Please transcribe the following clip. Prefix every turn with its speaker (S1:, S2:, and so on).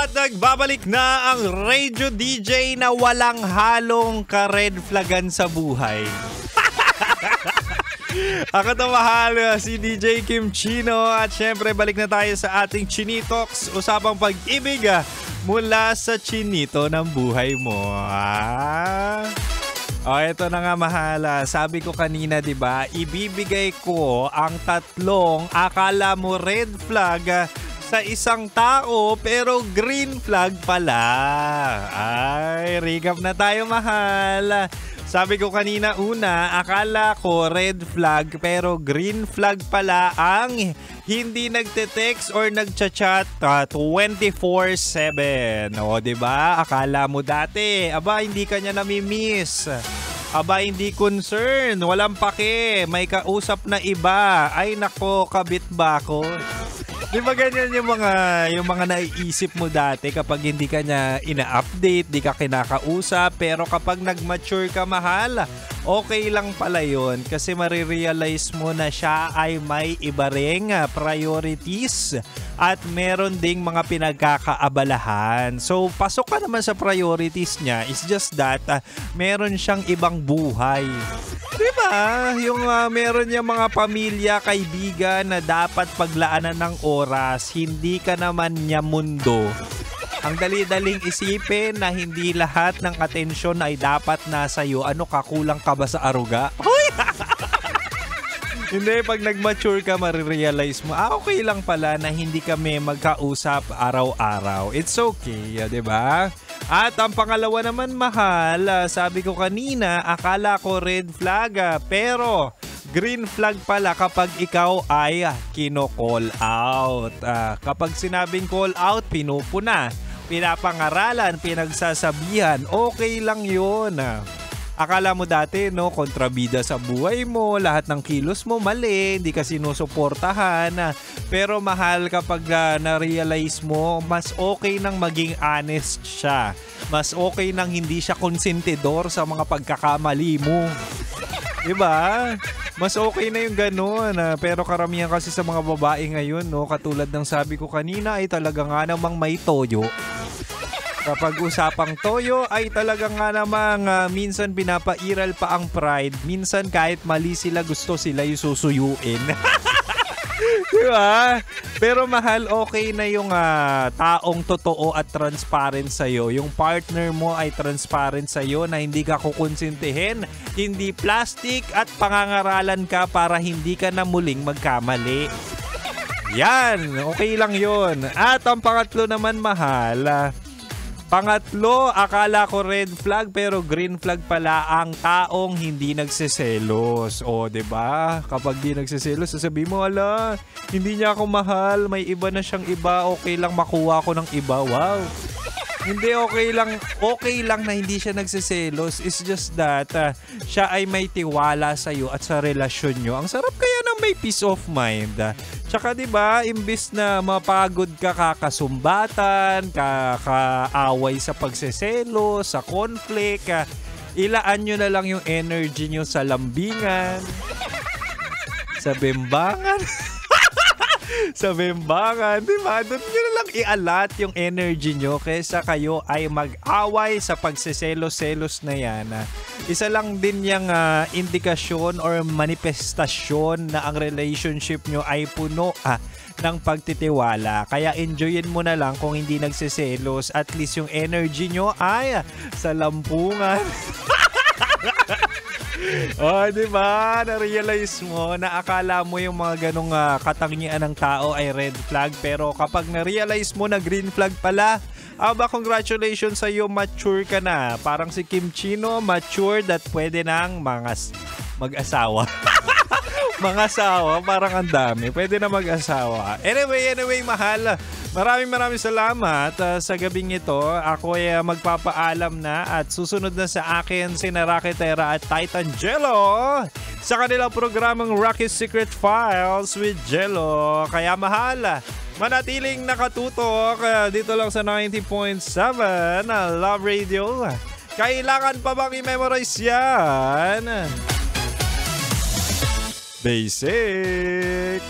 S1: At nagbabalik na ang radio DJ na walang halong ka-red flagan sa buhay. Ako to mahal, si DJ Kim Chino. At syempre balik na tayo sa ating Chinitox. Usapang pag-ibig mula sa chinito ng buhay mo. Ito na nga mahal. Sabi ko kanina, 'di ba? Ibibigay ko ang tatlong akala mo red flag sa isang tao pero green flag pala. Ay, recap na tayo mahal. Sabi ko kanina una, akala ko red flag pero green flag pala ang hindi nagte-text or nagcha-chat 24/7. O, 'di ba? Akala mo dati, aba hindi ka niya nami-miss. Aba hindi concern, walang pake, may kausap na iba. Ay nako, kabit ba ako? Di ba ganyan yung mga naiisip mo dati kapag hindi ka niya ina-update, di ka kinakausap, pero kapag nag-mature ka mahal, okay lang pala yun kasi marirealize mo na siya ay may iba ring priorities at meron ding mga pinagkakaabalahan. So, pasok ka naman sa priorities niya. It's just that meron siyang ibang buhay. Diba? Yung meron niya mga pamilya, kaibigan na dapat paglaanan ng oras, hindi ka naman niya mundo. Ang dali-daling isipin na hindi lahat ng atensyon ay dapat nasa iyo. Ano ka, kulang ka ba sa aruga? Hindi, pag nag-mature ka, marirealize mo, okay lang pala na hindi kami magkausap araw-araw. It's okay, di ba? At ang pangalawa naman mahal, sabi ko kanina, akala ko red flag, pero green flag pala kapag ikaw ay kino-call out. Kapag sinabing call out, pinupuna, pinapangaralan, pinagsasabihan, okay lang yun. Akala mo dati, no, kontrabida sa buhay mo, lahat ng kilos mo mali, hindi ka sinusuportahan. Pero mahal kapag na-realize mo, mas okay nang maging honest siya. Mas okay nang hindi siya konsentidor sa mga pagkakamali mo. Diba? Mas okay na yung ganun. Pero karamihan kasi sa mga babae ngayon, no, katulad ng sabi ko kanina, ay talaga nga namang may toyo. Kapag usapang toyo ay talaga nga namang minsan pinapairal pa ang pride. Minsan kahit mali sila, gusto sila yung susuyuin. Diba? Pero mahal, okay na yung taong totoo at transparent sa'yo. Yung partner mo ay transparent sa'yo na hindi ka kukonsintihin, hindi plastic at pangangaralan ka para hindi ka na muling magkamali. Yan, okay lang yun. At ang pangatlo naman mahal, pangatlo, akala ko red flag pero green flag pala ang taong hindi nagsiselos. O, 'di ba? Kapag di nagsiselos, sasabihin mo, ala, hindi niya ako mahal, may iba na siyang iba, okay lang makuha ko ng iba. Wow. Hindi, okay lang na hindi siya nagsiselos. It's just that siya ay may tiwala sa iyo at sa relasyon nyo. Ang sarap kaya ng may peace of mind. Tsaka 'di ba, imbis na mapagod ka kakasumbatan, kakaaway sa pagseselos, sa conflict, ilaan nyo na lang yung energy nyo sa lambingan, sa bembangan. Sa bembangan, di ba? Doon nyo na lang ialat yung energy nyo kaysa kayo ay mag-away sa pagseselos-selos na yan. Isa lang din yung indikasyon or manifestasyon na ang relationship nyo ay puno ng pagtitiwala. Kaya enjoyin mo na lang kung hindi nagseselos. At least yung energy nyo ay sa lampungan. Oh, di ba? Na-realize mo na akala mo yung mga ganong katangian ng tao ay red flag, pero kapag na-realize mo na green flag pala, congratulations sa iyo, mature ka na. Parang si Kim Chino, matured at pwede nang mag-asawa. Mga-asawa, parang ang dami. Pwede na mag-asawa. Anyway, mahal. Maraming salamat sa gabing ito. Ako ay magpapaalam na at susunod na sa akin si Rocky Terra at Titan Jello sa kanilang programang Rocky's Secret Files with Jello. Kaya mahal, manatiling nakatutok dito lang sa 90.7 Love Radio. Kailangan pa bang i-memorize yan? Basic.